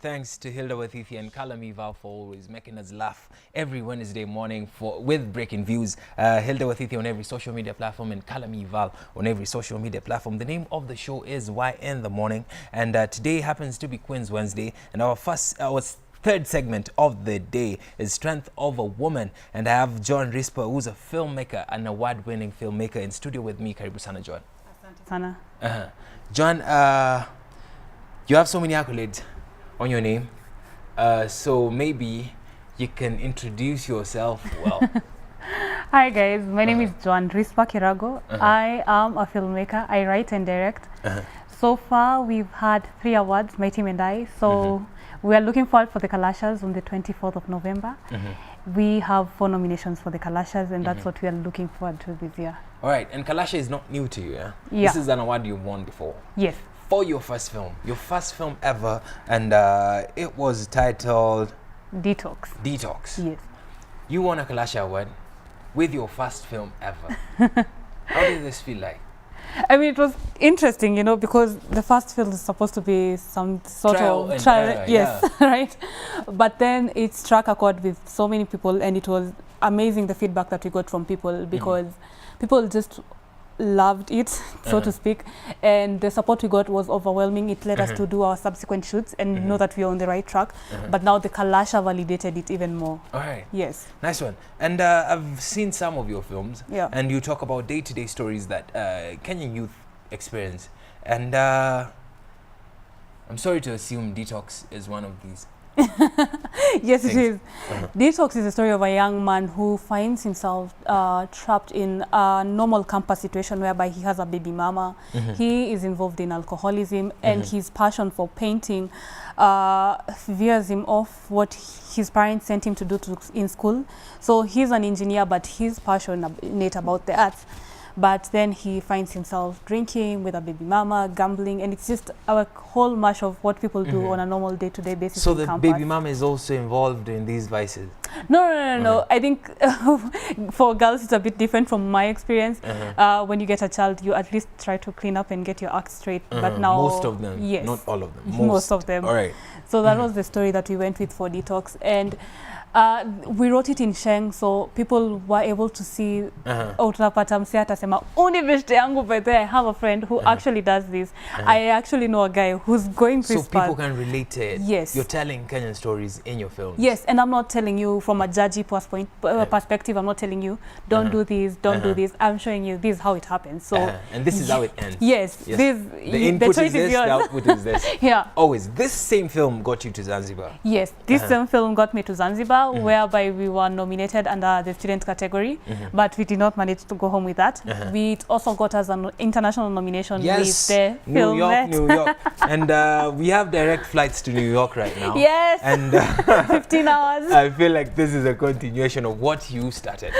thanks to Hilda Wathithi and Kalamiva for always making us laugh every Wednesday morning with breaking views. Hilda Wathithi on every social media platform and Kalamiva on every social media platform. The name of the show is Y in the Morning, and today happens to be Queen's Wednesday, and our third segment of the day is Strength of a Woman, and I have Joan Rispa, who's a filmmaker, an award-winning filmmaker, in studio with me. Karibu sana, Joan. Asante sana. Joan, you have so many accolades on your name, so maybe you can introduce yourself well. Hi guys, my name is Joan Rispa Kirago. I am a filmmaker. I write and direct. So far we've had 3 awards, my team and I. So we are looking forward for the Kalashas on the 24th of November. We have 4 nominations for the Kalashas, and that's what we are looking forward to this year. All right, and Kalasha is not new to you, yeah? Yeah. This is an award you've won before. Yes. For your first film ever, and it was titled Detox. Detox. Yes. You won a Kalasha award with your first film ever. How did this feel like? I mean, it was interesting, you know, because the first film is supposed to be some sort of trial, yes, yeah. Right? But then it struck a chord with so many people, and it was amazing the feedback that we got from people, because people just loved it, so to speak, and the support we got was overwhelming. It led us to do our subsequent shoots and know that we are on the right track. But now the Kalasha validated it even more. All right. Yes. Nice one. And I've seen some of your films, and you talk about day-to-day stories that Kenyan youth experience. And I'm sorry to assume Detox is one of these. Yes, it is. Detox is a story of a young man who finds himself trapped in a normal campus situation whereby he has a baby mama. He is involved in alcoholism, and his passion for painting veers him off what his parents sent him to do in school. So he's an engineer, but he's passionate about the arts. But then he finds himself drinking with a baby mama, gambling, and it's just a whole mash of what people do on a normal day-to-day basis. So the baby mama is also involved in these vices? No. I think for girls it's a bit different from my experience. When you get a child, you at least try to clean up and get your act straight. But now most of them, yes, not all of them. Most of them. All right. So that was the story that we went with for Detox, and we wrote it in Sheng, so people were able to see. Utapata msee atasema uni beshte yangu, by the way, I have a friend who actually does this. I actually know a guy who's going through. So people can relate to it. Yes. You're telling Kenyan stories in your films. Yes, and I'm not telling you from a judgy perspective. I'm not telling you don't do this, don't do this. I'm showing you this is how it happens. So and this is how it ends. Yes. This the input choice is this, yours. the output is this. Yeah. Always. This same film got you to Zanzibar. Yes, this same film got me to Zanzibar, whereby we were nominated under the student category, but we did not manage to go home with that. We also got us an international nomination with the New York. And we have direct flights to New York right now. Yes. And 15 hours. I feel like this is a continuation of what you started.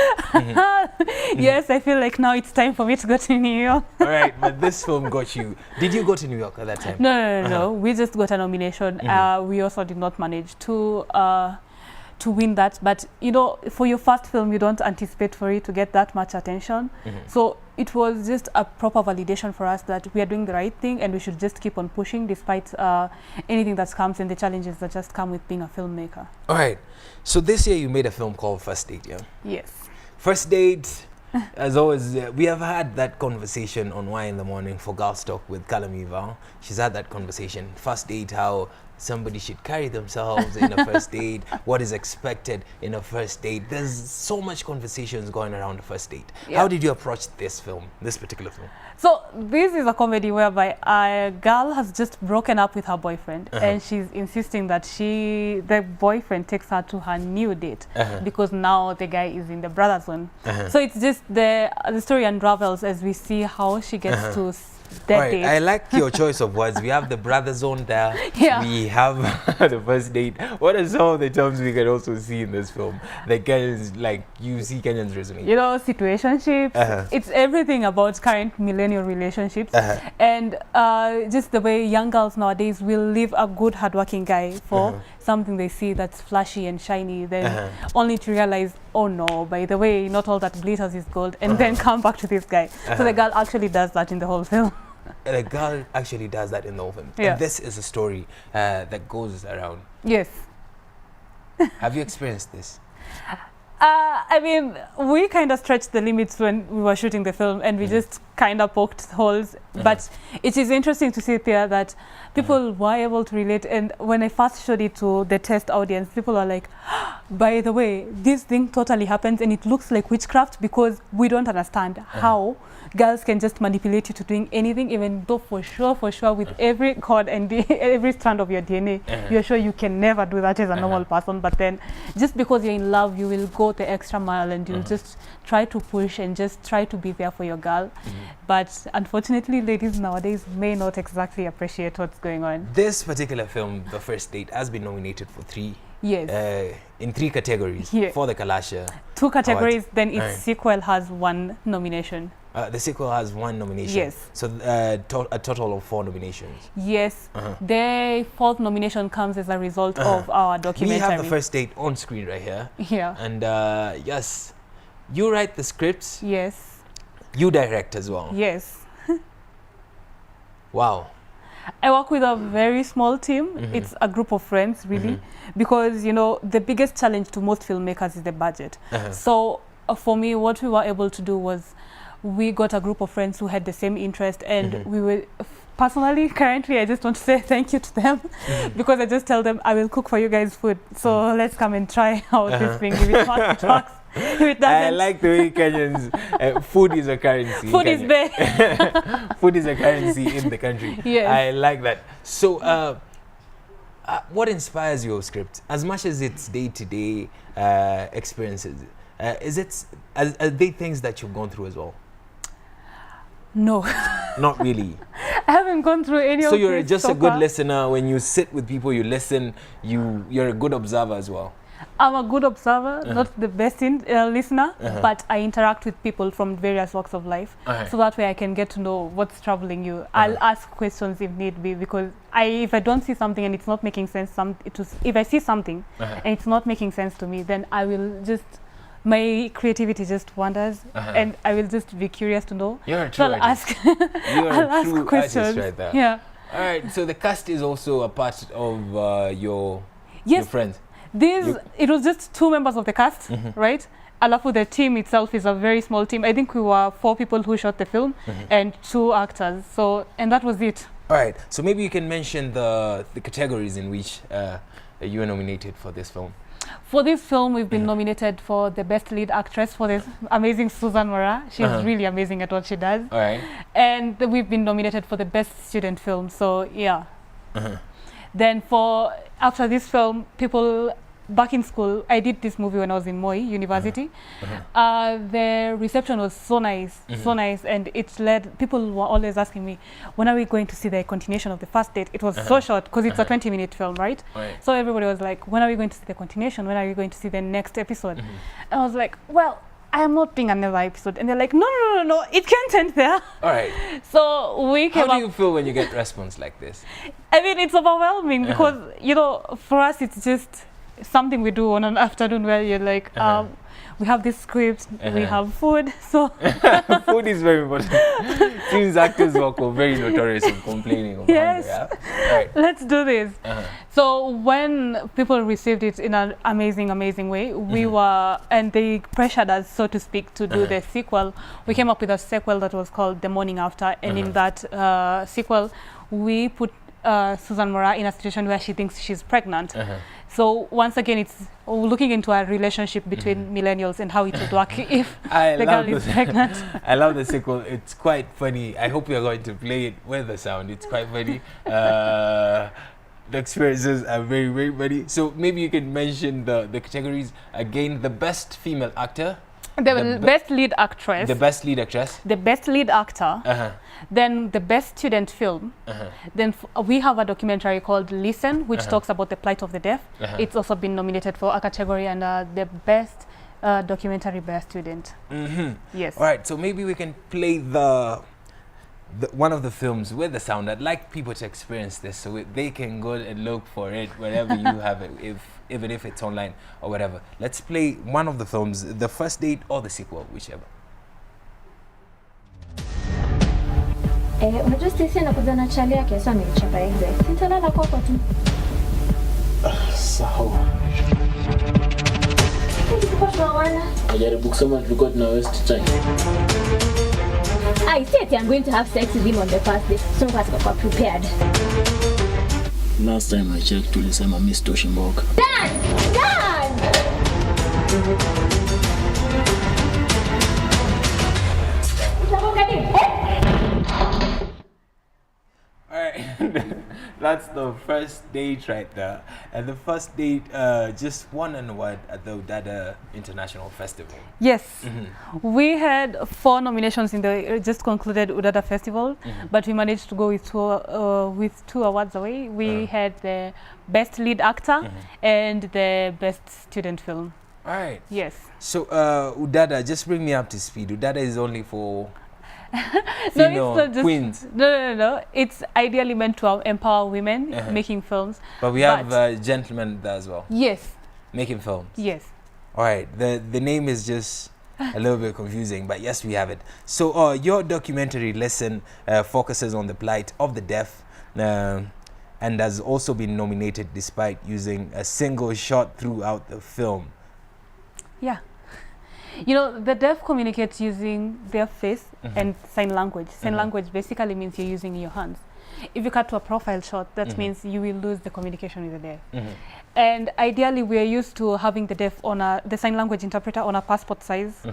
Yes, I feel like now it's time for me to go to New York. All right, but this film got you. Did you go to New York at that time? No. We just got a nomination. We also did not manage to win that, but you know, for your first film you don't anticipate for it to get that much attention. So it was just a proper validation for us that we are doing the right thing, and we should just keep on pushing despite anything that comes and the challenges that just come with being a filmmaker. All right, so this year you made a film called First Date, yeah? Yes. First Date, as always, we have had that conversation on Y in the Morning for Girls Talk with Kalamiva. She's had that conversation. First date, how somebody should carry themselves in a first date, what is expected in a first date. There's so much conversations going around a first date. How did you approach this particular film? So this is a comedy whereby a girl has just broken up with her boyfriend, and she's insisting that the boyfriend takes her to her new date because now the guy is in the brother zone. So it's just the story unravels as we see how she gets to that date. I like your choice of words. We have the brother zone there. We have the first date. What are some of the terms we can also see in this film? The Kenyans, like you see Kenyans resonate. You know, situationships. It's everything about current millennial relationships, and just the way young girls nowadays will leave a good, hardworking guy for something they see that's flashy and shiny, then only to realize, oh no, by the way, not all that glitters is gold, and then come back to this guy. So the girl actually does that in the whole film. the girl actually does that in the film. Yeah. And this is a story that goes around. Yes. Have you experienced this? I mean, we kind of stretched the limits when we were shooting the film, and we just kind of poked holes. But it is interesting to see there that people were able to relate. And when I first showed it to the test audience, people are like, by the way, this thing totally happens, and it looks like witchcraft, because we don't understand how girls can just manipulate you to doing anything, even though for sure, with every cord and every strand of your DNA, you're sure you can never do that as a normal person. But then just because you're in love, you will go the extra mile, and you'll just try to push and just try to be there for your girl. But unfortunately, ladies nowadays may not exactly appreciate what's going on. This particular film, The First Date, has been nominated for 3. Yes. In 3 categories for the Kalasha. 2 categories, then its sequel has 1 nomination. The sequel has 1 nomination. Yes. So a total of 4 nominations. Yes. The 4th nomination comes as a result of our documentary. We have The First Date on screen right here. Yeah. And yes, you write the scripts. Yes. You direct as well. Yes. Wow. I work with a very small team. It's a group of friends, really, because, you know, the biggest challenge to most filmmakers is the budget. So for me, what we were able to do was we got a group of friends who had the same interest, and we were personally, currently, I just want to say thank you to them because I just tell them I will cook for you guys food. So let's come and try out this thing. If it works, it works. If it doesn't, I like the way Kenyans, food is a currency. Food is there. Food is a currency in the country. Yes. I like that. So what inspires your script? As much as it's day-to-day experiences, are they things that you've gone through as well? No. Not really. I haven't gone through any of So this you're just so a good far. listener. When you sit with people, you listen. You're a good observer as well. I'm a good observer, not the best listener, but I interact with people from various walks of life, so that way I can get to know what's troubling you. I'll ask questions if need be, because if I don't see something and it's not making sense, if I see something and it's not making sense to me, then I will just, my creativity just wanders, and I will just be curious to know. You're a true So I'll artist. ask, You're I'll a ask true questions. artist right there. Yeah. All right. So the cast is also a part of your Yes. friends. It was just 2 members of the cast, right? Alafu, the team itself is a very small team. I think we were 4 people who shot the film and 2 actors. So, and that was it. All right. So maybe you can mention the categories in which you were nominated for this film. For this film, we've been nominated for the best lead actress for this amazing Susan Mora. She's really amazing at what she does. All right. And we've been nominated for the best student film. So, yeah. Then after this film, people back in school, I did this movie when I was in Moi University. The reception was so nice, and it led, people were always asking me, when are we going to see the continuation of The First Date? It was so short, because it's a 20-minute film, right? So everybody was like, when are we going to see the continuation? When are we going to see the next episode? And I was like, well, I am not doing another episode. And they're like, no, it can't end there. All right. So we came How do you feel when you get response like this? I mean, it's overwhelming because, you know, for us, it's just something we do on an afternoon where you're like, we have this script, we have food, so... Food is very important. Since actors work are very notorious in complaining of hunger, yeah? Right. Let's do this. So when people received it in an amazing, amazing way, we were, and they pressured us, so to speak, to do the sequel. We came up with a sequel that was called The Morning After, and in that sequel, we put Susan Mora in a situation where she thinks she's pregnant. So once again, it's looking into a relationship between millennials and how it would work if the girl is pregnant. I love the sequel. It's quite funny. I hope you're going to play it with the sound. It's quite funny. The experiences are very, very funny. So maybe you can mention the categories again. The best female actor. The best lead actress. The best lead actress. The best lead actor. Then the best student film. Then we have a documentary called Listen, which talks about the plight of the deaf. It's also been nominated for a category, and the best documentary best student. Yes. All right. So maybe we can play one of the films with the sound. I'd like people to experience this so they can go and look for it wherever you have it, even if it's online or whatever. Let's play one of the films, The First Date or the sequel, whichever. Unajua sisi anakuja na chali yake so amenichapa exit. Sintalala kwako tu. Sawa. Tulikuwa tunawana. Najaribu kusema tulikuwa tuna waste time. I said I'm going to have sex with him on the first day. So fast got prepared. Last time I checked, tulisema Miss Toshimboka. Done! Alright, that's the first date right there. And the first date just won an award at the Udada International Festival. Yes, we had 4 nominations in the just concluded Udada Festival, but we managed to go with 2 awards away. We had the Best Lead Actor and the Best Student Film. Alright. Yes. So Udada, just bring me up to speed. Udada is only for No, it's not just queens. No. It's ideally meant to empower women making films. But we have gentlemen there as well. Yes. Making films. Yes. All right. The name is just a little bit confusing, but yes, we have it. So your documentary lesson focuses on the plight of the deaf and has also been nominated despite using a single shot throughout the film. Yeah. You know, the deaf communicates using their face and sign language. Sign language basically means you're using your hands. If you cut to a profile shot, that means you will lose the communication with the deaf. And ideally, we are used to having the deaf on the sign language interpreter on a passport size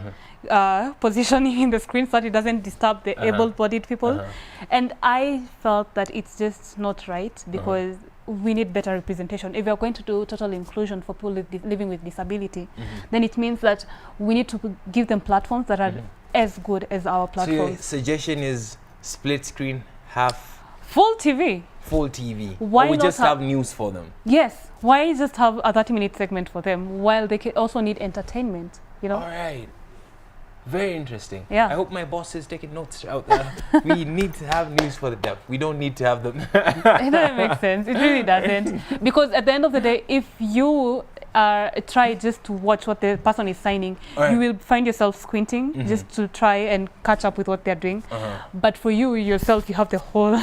positioning in the screen so that it doesn't disturb the able-bodied people. And I felt that it's just not right because we need better representation. If we are going to do total inclusion for people living with disability, then it means that we need to give them platforms that are as good as our platforms. So your suggestion is split screen, half full TV. Full TV. Why or we not just have news for them? Yes. Why just have a 30-minute segment for them while they also need entertainment? You know. All right. Very interesting. Yeah. I hope my boss is taking notes out there. We need to have news for the deaf. We don't need to have them. It doesn't make sense. It really doesn't. Because at the end of the day, if you try just to watch what the person is signing, you will find yourself squinting just to try and catch up with what they're doing. But for you yourself, you have the whole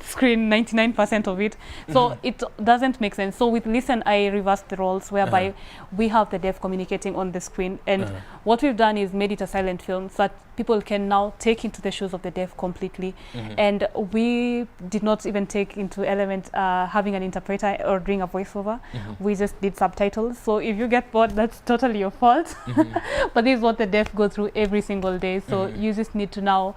screen, 99% of it. So it doesn't make sense. So with Listen, I reversed the roles whereby we have the deaf communicating on the screen. And what we've done is made it a silent film so that people can now take into the shoes of the deaf completely. And we did not even take into element having an interpreter or doing a voiceover. We just did subtitles. So if you get bored, that's totally your fault. But this is what the deaf go through every single day. So you just need to now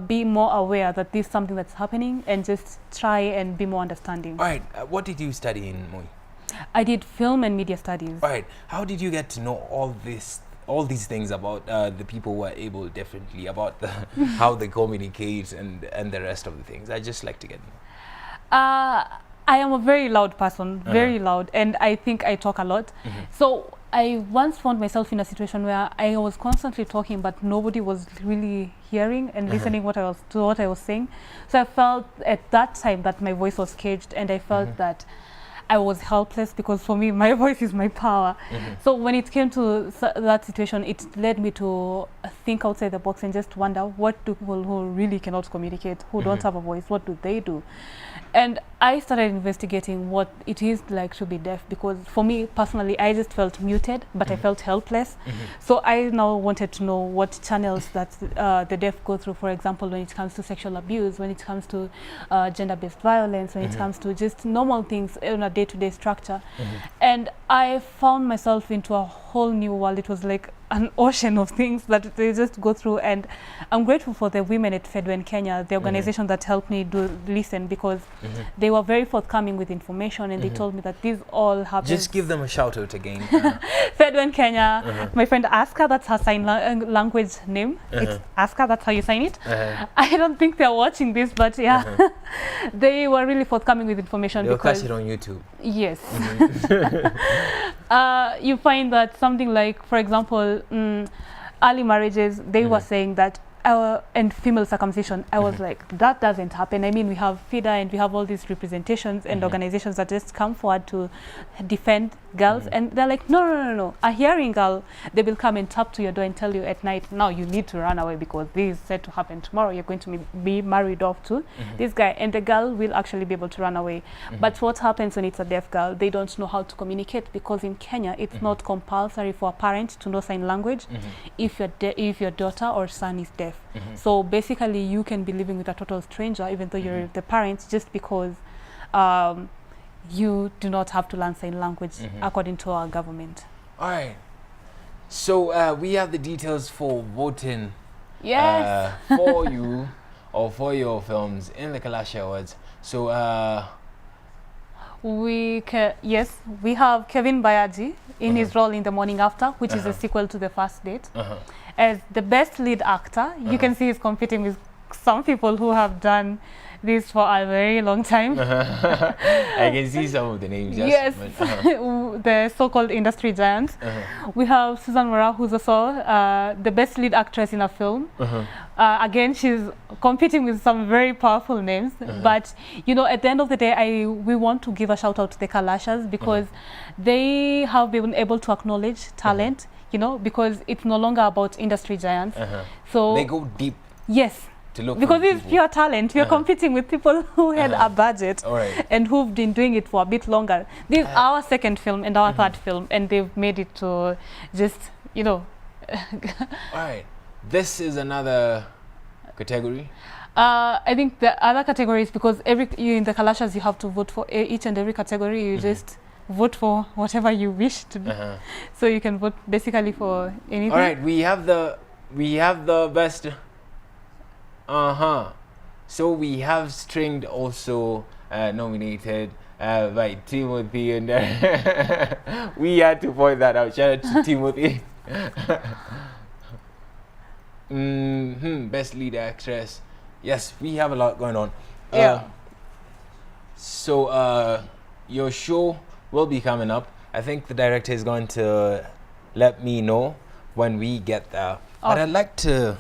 be more aware that this is something that's happening and just try and be more understanding. All right. What did you study in Moi? I did film and media studies. All right. How did you get to know all these things about the people who are able differently, about how they communicate and the rest of the things? I just like to get I am a very loud person, very loud, and I think I talk a lot. So I once found myself in a situation where I was constantly talking, but nobody was really hearing and listening to what I was saying. So I felt at that time that my voice was caged, and I felt that I was helpless because for me, my voice is my power. So when it came to that situation, it led me to think outside the box and just wonder, what do people who really cannot communicate, who don't have a voice, what do they do? And I started investigating what it is like to be deaf, because for me personally, I just felt muted, but I felt helpless. So I now wanted to know what channels that the deaf go through, for example, when it comes to sexual abuse, when it comes to gender-based violence, when it comes to just normal things in a day-to-day structure. And I found myself into a whole new world. It was like an ocean of things that they just go through, and I'm grateful for the women at FEDWEN Kenya, the organization that helped me listen, because they were very forthcoming with information, and they told me that these all happen. Just give them a shout out again. FEDWEN Kenya, my friend Aska, that's her sign language name. It's Aska, that's how you sign it. I don't think they're watching this, but yeah, they were really forthcoming with information. They'll catch it on YouTube. Yes. You find that something like, for example, early marriages, they were saying that and female circumcision. I was like, that doesn't happen. I mean, we have FIDA and we have all these representations and organizations that just come forward to defend girls, and they're like, no. A hearing girl, they will come and tap to your door and tell you at night, now you need to run away because this is set to happen tomorrow. You're going to be married off to this guy, and the girl will actually be able to run away. But what happens when it's a deaf girl? They don't know how to communicate, because in Kenya, it's not compulsory for a parent to know sign language if your daughter or son is deaf. So basically, you can be living with a total stranger, even though you're the parents, just because you do not have to learn sign language according to our government. All right. So we have the details for voting for you or for your films in the Kalasha Awards. So we have Kevin Bayaji in his role in The Morning After, which is a sequel to The First Date. As the best lead actor, you can see he's competing with some people who have done this for a very long time. I can see some of the names. Yes, the so-called industry giants. We have Susan Mora, who's also the best lead actress in a film. Again, she's competing with some very powerful names. But you know, at the end of the day, we want to give a shout out to the Kalashas, because they have been able to acknowledge talent. You know, because it's no longer about industry giants. So they go deep. Yes. To look because it's pure talent. We're competing with people who had a budget and who've been doing it for a bit longer. This is our second film and our third film, and they've made it to just, you know. All right. This is another category. I think the other category is because you in the Kalashas, you have to vote for each and every category. You just vote for whatever you wish to do. So you can vote basically for anything. All right. We have the best. So we have Stringed also nominated by Timothy, and we had to point that out. Shout out to Timothy. Best lead actress. Yes, we have a lot going on. So your show will be coming up. I think the director is going to let me know when we get there. But I'd like to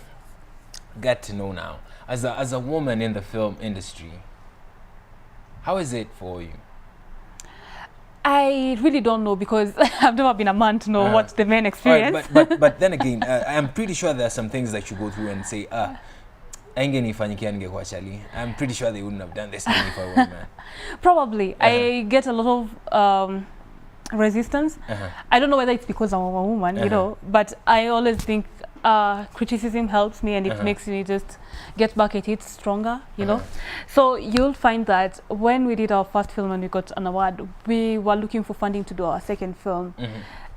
get to know now, as a woman in the film industry, how is it for you? I really don't know, because I've never been a man to know what the men experience. Right, but then again, I'm pretty sure there are some things that you go through and say, I'm pretty sure they wouldn't have done this to me if I were a man. Probably. I get a lot of resistance. I don't know whether it's because I'm a woman, you know, but I always think criticism helps me, and it makes me just get back at it stronger, you know. So you'll find that when we did our first film and we got an award, we were looking for funding to do our second film.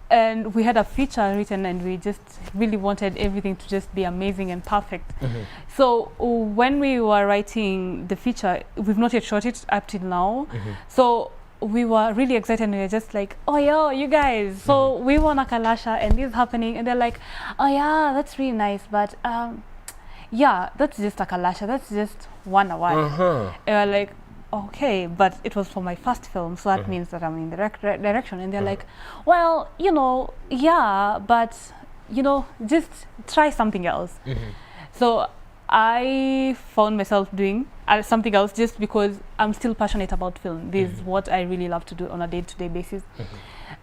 And we had a feature written, and we just really wanted everything to just be amazing and perfect. So when we were writing the feature, we've not yet shot it up till now. So we were really excited, and we were just like, oh yeah, you guys, so we won a Kalasha and this is happening, and they're like, oh yeah, that's really nice, but yeah, that's just a Kalasha, that's just one award. And we're like, okay, but it was for my first film, so that means that I'm in the direction. And they're like, well, you know, yeah, but you know, just try something else. So I found myself doing something else, just because I'm still passionate about film. This is what I really love to do on a day-to-day basis.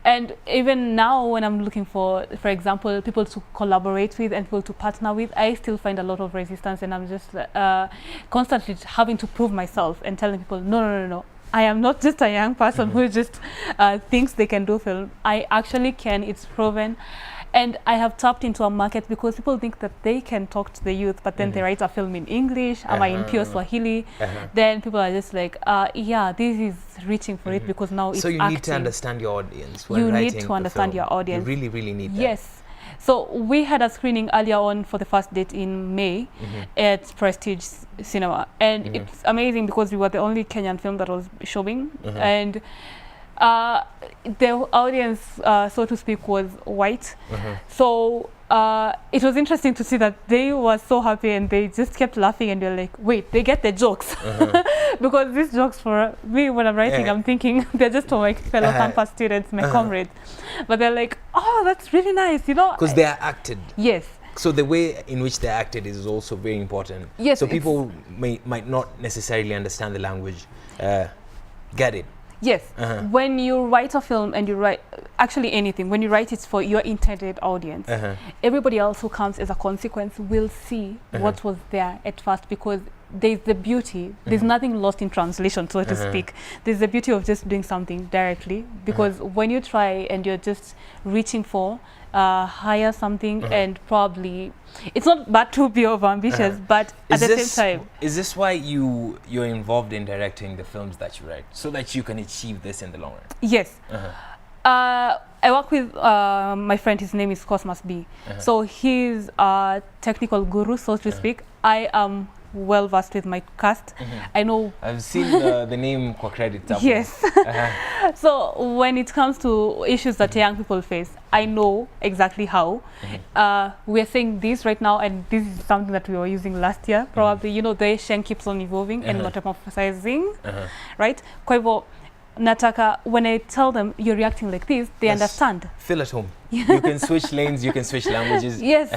And even now, when I'm looking for example, people to collaborate with and people to partner with, I still find a lot of resistance, and I'm just constantly having to prove myself and telling people, no. I am not just a young person who just thinks they can do film. I actually can. It's proven. And I have tapped into a market, because people think that they can talk to the youth, but then they write a film in English, am I in pure Swahili? Then people are just like, yeah, this is reaching for it, because now it's so you acting. need to understand your audience when you writing need to understand the your film. audience. You really, really need that. Yes. So we had a screening earlier on for The First Date in May at Prestige Cinema. And it's amazing, because we were the only Kenyan film that was showing. And the audience, so to speak, was white. So it was interesting to see that they were so happy, and they just kept laughing, and they're like, wait, they get the jokes. Because these jokes, for me, when I'm writing, I'm thinking they're just for my fellow campus students, my comrades. But they're like, oh, that's really nice, you know. Because they are acted. Yes. So the way in which they acted is also very important. Yes, So people might not necessarily understand the language. Get it? Yes. When you write a film and you write, actually anything, when you write it for your intended audience, everybody else who comes as a consequence will see what was there at first, because there's the beauty, there's nothing lost in translation, so to speak. There's the beauty of just doing something directly, because when you try and you're just reaching for higher something, and probably it's not bad to be over ambitious, but at the same time. Is this why you're involved in directing the films that you write, so that you can achieve this in the long run? Yes. I work with my friend, his name is Cosmas B. So he's a technical guru, so to speak. I am well versed with my cast. I know. I've seen the name kwa credit. Yes. So when it comes to issues that young people face, I know exactly how. We're saying this right now, and this is something that we were using last year. Probably, you know, the Asian keeps on evolving and metamorphosizing, right? Kwa hivyo, nataka, when I tell them you're reacting like this, they understand. Feel at home. You can switch lanes, you can switch languages. Yes.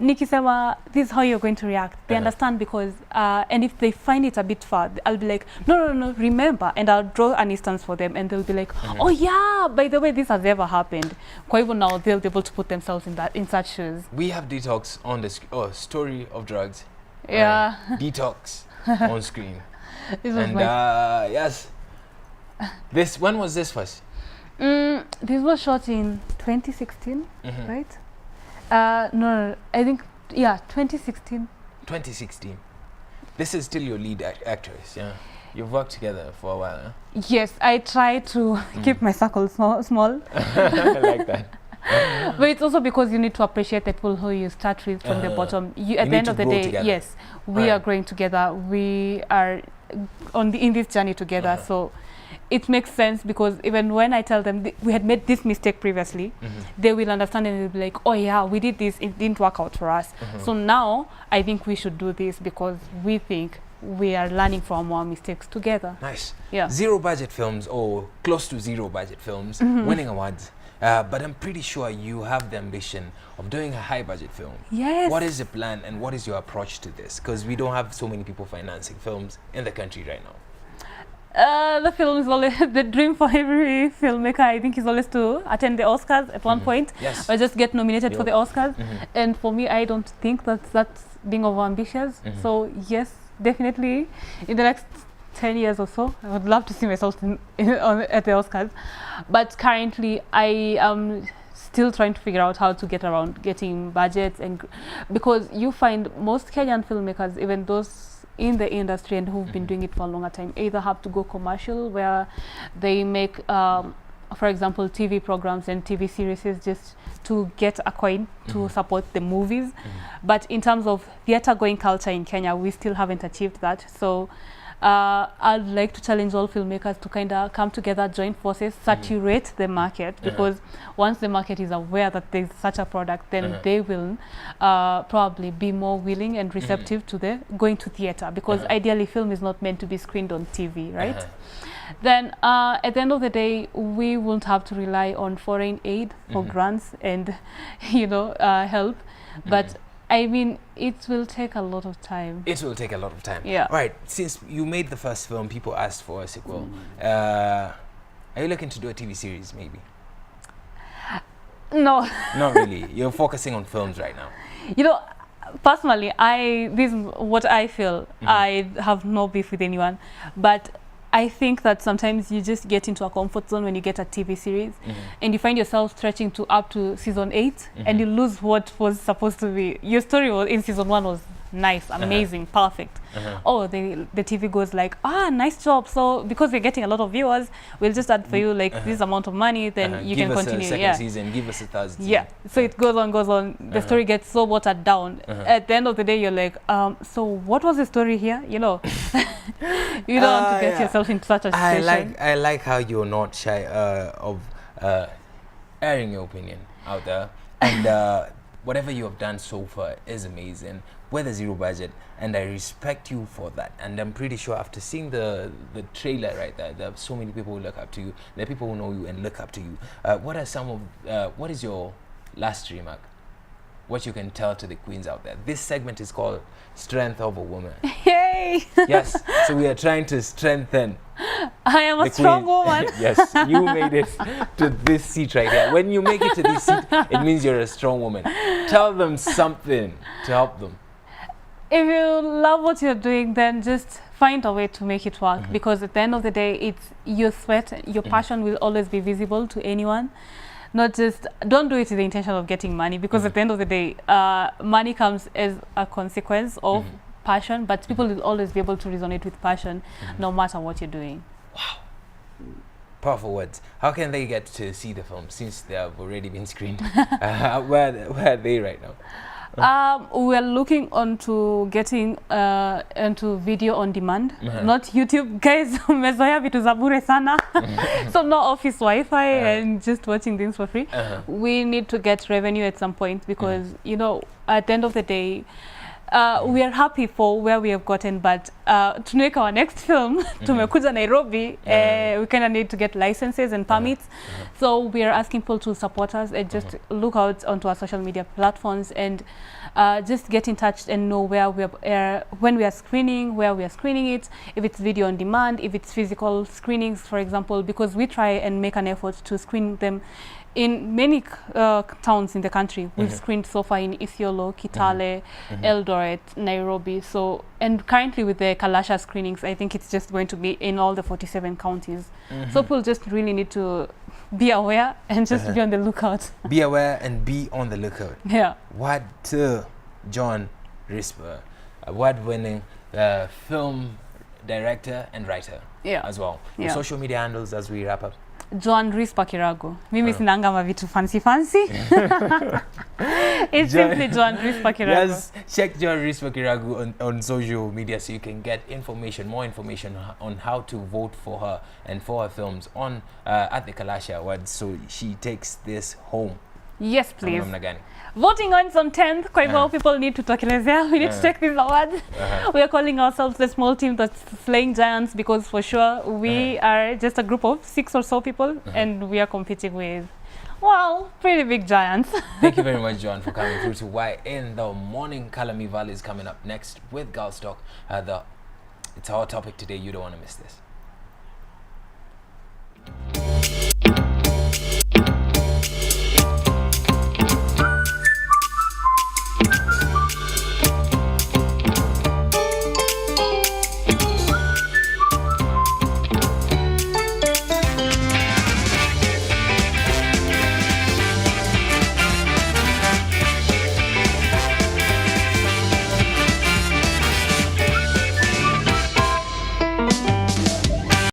Nikisema, this is how you're going to react. They understand, because, and if they find it a bit far, I'll be like, no, remember. And I'll draw an instance for them, and they'll be like, oh yeah, by the way, this has ever happened. Kwa hivyo now they'll be able to put themselves in such shoes. We have Detox on the story of drugs. Yeah. Detox on screen. And yes. When was this first? This was shot in 2016, right? No, I think, 2016. 2016. This is still your lead actress, yeah? You've worked together for a while, huh? Yes, I try to keep my circle small. I like that. But it's also because you need to appreciate the people who you start with from the bottom. At the end of the day, together. Yes, we are growing together. We are in this journey together. So it makes sense, because even when I tell them we had made this mistake previously, they will understand, and they'll be like, oh yeah, we did this, it didn't work out for us. So now I think we should do this, because we think we are learning from our mistakes together. Nice. Yeah. Zero budget films, or close to zero budget films, winning awards. But I'm pretty sure you have the ambition of doing a high budget film. Yes. What is the plan, and what is your approach to this? Because we don't have so many people financing films in the country right now. The film is always the dream for every filmmaker. I think is always to attend the Oscars at one point, or just get nominated for the Oscars. And for me, I don't think that's being overambitious. So yes, definitely, in the next 10 years or so, I would love to see myself at the Oscars. But currently, I am still trying to figure out how to get around getting budgets, and because you find most Kenyan filmmakers, even those in the industry and who've been doing it for a longer time, either have to go commercial, where they make, for example, TV programs and TV series just to get a coin to support the movies. But in terms of theatre going culture in Kenya, we still haven't achieved that. So I'd like to challenge all filmmakers to kind of come together, join forces, saturate the market, because once the market is aware that there's such a product, then they will probably be more willing and receptive to going to theatre, because ideally film is not meant to be screened on TV, right? Then at the end of the day, we won't have to rely on foreign aid for grants and help, but I mean, it will take a lot of time. It will take a lot of time. Yeah. All right. Since you made the first film, people asked for a sequel. Are you looking to do a TV series, maybe? No. Not really. You're focusing on films right now. You know, personally, this is what I feel. I have no beef with anyone, but I think that sometimes you just get into a comfort zone when you get a TV series, and you find yourself stretching to up to season 8, and you lose what was supposed to be. Your story in season 1 was nice, amazing, perfect. Oh, the TV goes like, nice job. So because we're getting a lot of viewers, we'll just add for you like this amount of money, then you can continue. Give us a second season, give us a third season. Yeah, so it goes on. The story gets so watered down. At the end of the day, you're like, so what was the story here? You know, you don't want to get yourself into such a situation. I like how you're not shy of airing your opinion out there, and whatever you have done so far is amazing. With a zero budget, and I respect you for that. And I'm pretty sure after seeing the trailer right there are so many people who look up to you. There are people who know you and look up to you. What is your last dream, Mark? what you can tell to the queens out there. This segment is called Strength of a Woman. Yay! Yes, so we are trying to strengthen. I am a strong woman. Yes, you made it to this seat right here. When you make it to this seat, it means you're a strong woman. Tell them something to help them. If you love what you're doing, then just find a way to make it work, because at the end of the day, it's your sweat, your passion will always be visible to anyone. Not just, don't do it with the intention of getting money, because at the end of the day, money comes as a consequence of passion, but people will always be able to resonate with passion no matter what you're doing. Wow. Powerful words. How can they get to see the film since they have already been screened? Where are they right now? We're looking onto getting into video on demand, not YouTube. Guys, umezoea vitu za bure sana. So no office Wi-Fi and just watching things for free. We need to get revenue at some point, because you know, at the end of the day, we are happy for where we have gotten, but to make our next film, tumekuja Nairobi, we kind of need to get licenses and permits. So we are asking people to support us and just look out onto our social media platforms and just get in touch and know where we are, when we are screening, where we are screening it, if it's video on demand, if it's physical screenings, for example, because we try and make an effort to screen them in many towns in the country. We've screened so far in Isiolo, Kitale, Eldoret, Nairobi. So, and currently with the Kalasha screenings, I think it's just going to be in all the 47 counties. So people just really need to be aware and just be on the lookout. Be aware and be on the lookout. Yeah. What Joan Rispa, award-winning film director and writer as well. The social media handles as we wrap up. Joan Rispa Kirago. Mimi sinanga mavitu fancy. It's simply Joan Rispa Kirago. Yes, check Joan Rispa Kirago on social media so you can get information, more information on how to vote for her and for her films on at the Kalasha Awards, so she takes this home. Yes, please. Voting on 10th, kwa hivyo people need to tokelezea. We need to take these awards. We are calling ourselves the small team that's slaying giants, because for sure we are just a group of 6 or so people and we are competing with, well, pretty big giants. Thank you very much, Joan, for coming through to Why in the Morning. Kalami Valley is coming up next with Girls Talk. It's our topic today. You don't want to miss this.